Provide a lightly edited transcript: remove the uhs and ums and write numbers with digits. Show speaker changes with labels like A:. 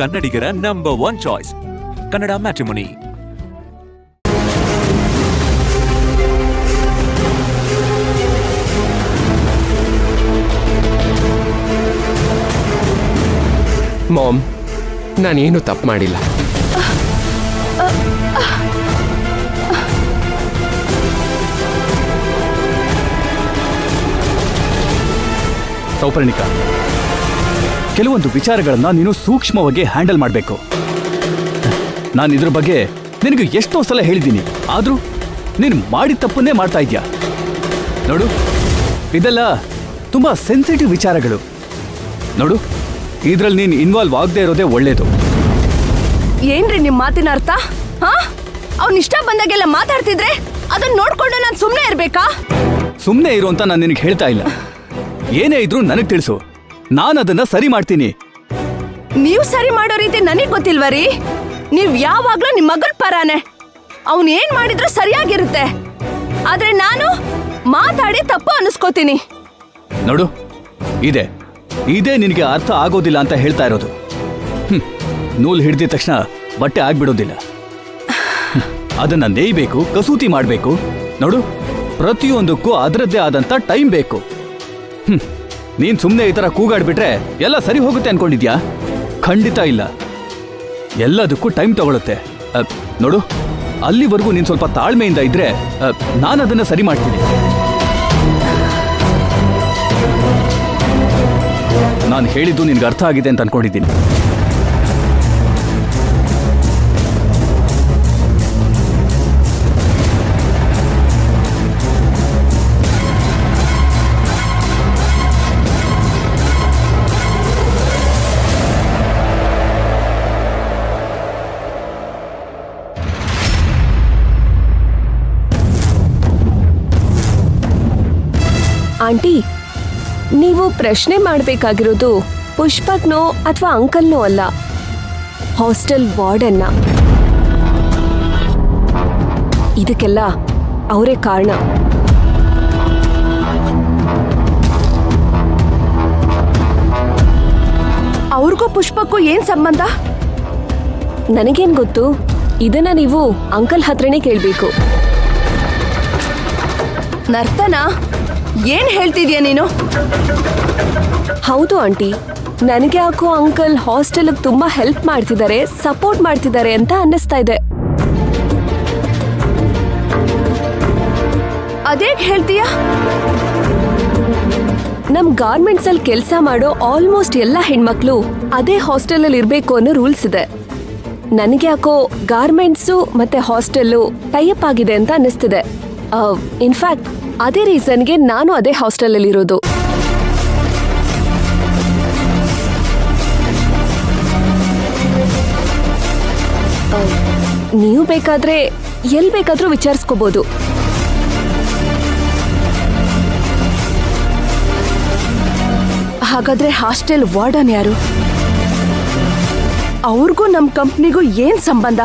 A: ಕನ್ನಡಿಗರ number 1 choice Kannada matrimony.
B: Mom, ನಾನೇನು ತಪ್ಪು ಮಾಡಿಲ್ಲ.
C: ಸೌಪರ್ಣಿಕ, ಕೆಲವೊಂದು ವಿಚಾರಗಳನ್ನ ನೀನು ಸೂಕ್ಷ್ಮವಾಗಿ ಹ್ಯಾಂಡಲ್ ಮಾಡಬೇಕು. ನಾನು ಇದ್ರ ಬಗ್ಗೆ ನಿನಗೆ ಎಷ್ಟೋ ಸಲ ಹೇಳಿದ್ದೀನಿ, ಆದ್ರೂ ನೀನು ಮಾಡಿದ ತಪ್ಪನ್ನೇ ಮಾಡ್ತಾ ಇದ್ಯಾ. ನೋಡು, ಇದೆಲ್ಲ ತುಂಬಾ ಸೆನ್ಸಿಟಿವ್ ವಿಚಾರಗಳು. ನೋಡು, ಇದ್ರಲ್ಲಿ ನೀನು ಇನ್ವಾಲ್ವ್ ಆಗದೆ ಇರೋದೇ ಒಳ್ಳೇದು.
D: ಏನ್ರಿ ನಿಮ್ ಮಾತಿನ ಅರ್ಥ? ಅವ್ನ ಇಷ್ಟ ಬಂದಾಗೆಲ್ಲ ಮಾತಾಡ್ತಿದ್ರೆ ಅದನ್ನ ನೋಡ್ಕೊಂಡು ನಾನು ಸುಮ್ನೆ ಇರ್ಬೇಕಾ?
C: ಸುಮ್ನೆ ಇರು ಅಂತ ನಾನು ನಿನಗೆ ಹೇಳ್ತಾ ಇಲ್ಲ. ಏನೇ ಇದ್ರೂ ನನಗೆ ತಿಳಿಸು, ನಾನು ಅದನ್ನ ಸರಿ ಮಾಡ್ತೀನಿ.
D: ನೀವು ಸರಿ ಮಾಡೋ ರೀತಿ ನನಗ್ ಗೊತ್ತಿಲ್ವರಿ? ನೀವ್ ಯಾವಾಗ್ಲೂ ನಿಮ್ ಮಗನ್ ಪರಾನೆ. ಅವ್ನ್ ಏನ್ ಮಾಡಿದ್ರು ಸರಿಯಾಗಿರುತ್ತೆ, ಆದ್ರೆ ನಾನು ಮಾತಾಡಿ ತಪ್ಪು ಅನಿಸ್ಕೋತೀನಿ.
C: ನೋಡು, ಇದೇ ನಿನಗೆ ಅರ್ಥ ಆಗೋದಿಲ್ಲ ಅಂತ ಹೇಳ್ತಾ ಇರೋದು. ನೂಲ್ ಹಿಡ್ದಿದ ತಕ್ಷಣ ಬಟ್ಟೆ ಆಗ್ಬಿಡೋದಿಲ್ಲ. ಅದನ್ನ ನೇಯ್ಬೇಕು, ಕಸೂತಿ ಮಾಡ್ಬೇಕು. ನೋಡು, ಪ್ರತಿಯೊಂದಕ್ಕೂ ಅದರದ್ದೇ ಆದಂತ ಟೈಮ್ ಬೇಕು. ನೀನ್ ಸುಮ್ನೆ ಈ ತರ ಕೂಗಾಡ್ಬಿಟ್ರೆ ಎಲ್ಲ ಸರಿ ಹೋಗುತ್ತೆ ಅನ್ಕೊಂಡಿದ್ಯಾ? ಖಂಡಿತ ಇಲ್ಲ. ಎಲ್ಲದಕ್ಕೂ ಟೈಮ್ ತಗೊಳುತ್ತೆ. ನೋಡು, ಅಲ್ಲಿವರೆಗೂ ನೀನ್ ಸ್ವಲ್ಪ ತಾಳ್ಮೆಯಿಂದ ಇದ್ರೆ ನಾನು ಅದನ್ನ ಸರಿ ಮಾಡ್ತೀನಿ. ನಾನು ಹೇಳಿದ್ದು ನಿನ್ಗೆ ಅರ್ಥ ಆಗಿದೆ ಅಂತ ಅನ್ಕೊಂಡಿದ್ದೀನಿ.
D: ಆಂಟಿ, ನೀವು ಪ್ರಶ್ನೆ ಮಾಡಬೇಕಾಗಿರೋದು ಪುಷ್ಪಕ್ನೋ ಅಥವಾ ಅಂಕಲ್ನೋ ಅಲ್ಲ, ಹಾಸ್ಟೆಲ್ ವಾರ್ಡನ್ನ. ಇದಕ್ಕೆಲ್ಲ ಅವರೇ ಕಾರಣ. ಅವ್ರಿಗೂ ಪುಷ್ಪಕ್ಕೂ ಏನ್ ಸಂಬಂಧ? ನನಗೇನ್ ಗೊತ್ತು? ಇದನ್ನ ನೀವು ಅಂಕಲ್ ಹತ್ರನೇ ಕೇಳ್ಬೇಕು. ನರ್ತನ, ಏನ್ ಹೇಳ್ತಿದ್ಯಾ ನೀನು? ಹೌದು ಆಂಟಿ, ನನಗೆ ಯಾಕೋ ಅಂಕಲ್ ಹಾಸ್ಟೆಲ್ ತುಂಬಾ ಹೆಲ್ಪ್ ಮಾಡ್ತಿದ್ದಾರೆ, ಸಪೋರ್ಟ್ ಮಾಡ್ತಿದ್ದಾರೆ ಅಂತ ಅನ್ನಿಸ್ತಾ ಇದೆ. ಅದೇಗ್ ಹೇಳ್ತೀಯಾ? ನಮ್ ಗಾರ್ಮೆಂಟ್ಸ್ ಅಲ್ಲಿ ಕೆಲಸ ಮಾಡೋ ಆಲ್ಮೋಸ್ಟ್ ಎಲ್ಲ ಹೆಣ್ಮಕ್ಳು ಅದೇ ಹಾಸ್ಟೆಲ್ ಅಲ್ಲಿ ಇರ್ಬೇಕು ಅನ್ನೋ ರೂಲ್ಸ್ ಇದೆ. ನನಗೆ ಯಾಕೋ ಗಾರ್ಮೆಂಟ್ಸು ಮತ್ತೆ ಹಾಸ್ಟೆಲ್ಲು ಟೈಅಪ್ ಆಗಿದೆ ಅಂತ ಅನ್ನಿಸ್ತಿದೆ. ಇನ್ಫ್ಯಾಕ್ಟ್ ಅದೇ ರೀಸನ್ಗೆ ನಾನು ಅದೇ ಹಾಸ್ಟೆಲ್ ಅಲ್ಲಿ ಇರೋದು. ನೀವು ಬೇಕಾದ್ರೆ ಎಲ್ ಬೇಕಾದ್ರೂ ವಿಚಾರಿಸ್ಕೋಬಹುದು. ಹಾಗಾದ್ರೆ ಹಾಸ್ಟೆಲ್ ವಾರ್ಡನ್ ಯಾರು? ಅವ್ರಿಗೂ ನಮ್ ಕಂಪ್ನಿಗೂ ಏನ್ ಸಂಬಂಧ?